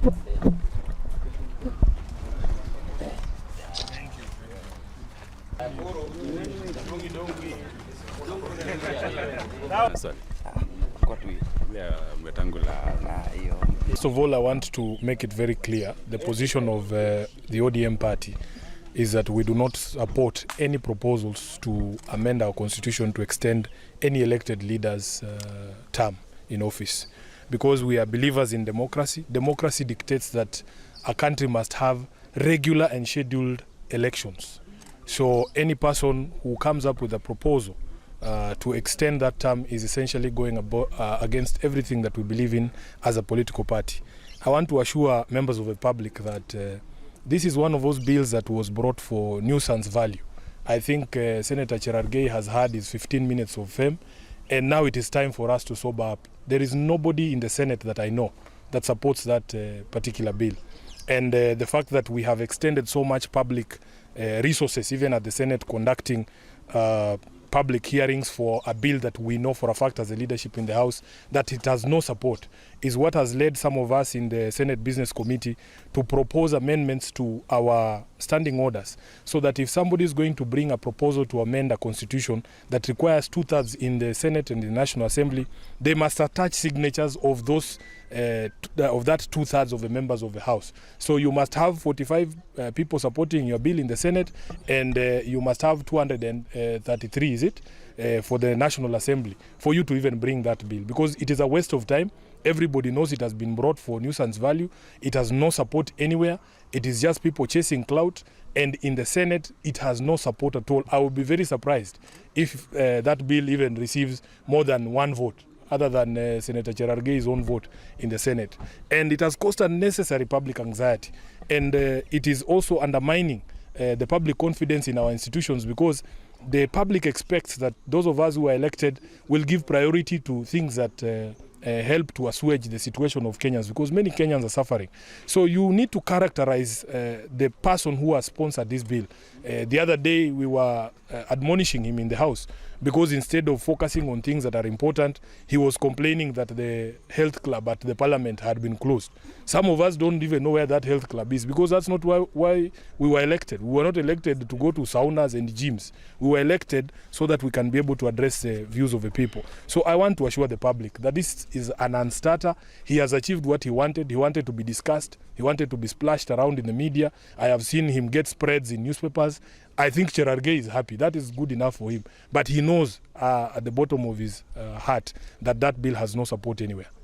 First of all, I want to make it very clear, the position of the ODM party is that we do not support any proposals to amend our constitution to extend any elected leader's term in office. Because we are believers in democracy. Democracy dictates that a country must have regular and scheduled elections. So any person who comes up with a proposal to extend that term is essentially going against everything that we believe in as a political party. I want to assure members of the public that this is one of those bills that was brought for nuisance value. I think Senator Cherargei has had his 15 minutes of fame, and now it is time for us to sober up. There is nobody in the Senate that I know that supports that particular bill. And the fact that we have extended so much public resources, even at the Senate, conducting public hearings for a bill that we know for a fact as a leadership in the House that it has no support, is what has led some of us in the Senate Business Committee to propose amendments to our standing orders, so that if somebody is going to bring a proposal to amend a constitution that requires 2/3 in the Senate and the National Assembly, they must attach signatures of those of that 2/3 of the members of the House. So you must have 45 people supporting your bill in the Senate, and you must have 233, is it, for the National Assembly for you to even bring that bill, because it is a waste of time. Everybody knows it has been brought for nuisance value. It has no support anywhere. It is just people chasing clout, and in the Senate it has no support at all. I will be very surprised if that bill even receives more than one vote, other than Senator Cherargei's own vote in the Senate. And it has caused unnecessary public anxiety. And it is also undermining the public confidence in our institutions, because the public expects that those of us who are elected will give priority to things that help to assuage the situation of Kenyans, because many Kenyans are suffering. So you need to characterize the person who has sponsored this bill. The other day we were admonishing him in the House, because instead of focusing on things that are important, he was complaining that the health club at the parliament had been closed. Some of us don't even know where that health club is, because that's not why we were elected. We were not elected to go to saunas and gyms. We were elected so that we can be able to address the views of the people. So I want to assure the public that this is an unstarter. He has achieved what he wanted. He wanted to be discussed. He wanted to be splashed around in the media. I have seen him get spreads in newspapers. I think Cherargei is happy. That is good enough for him. But he knows at the bottom of his heart that that bill has no support anywhere.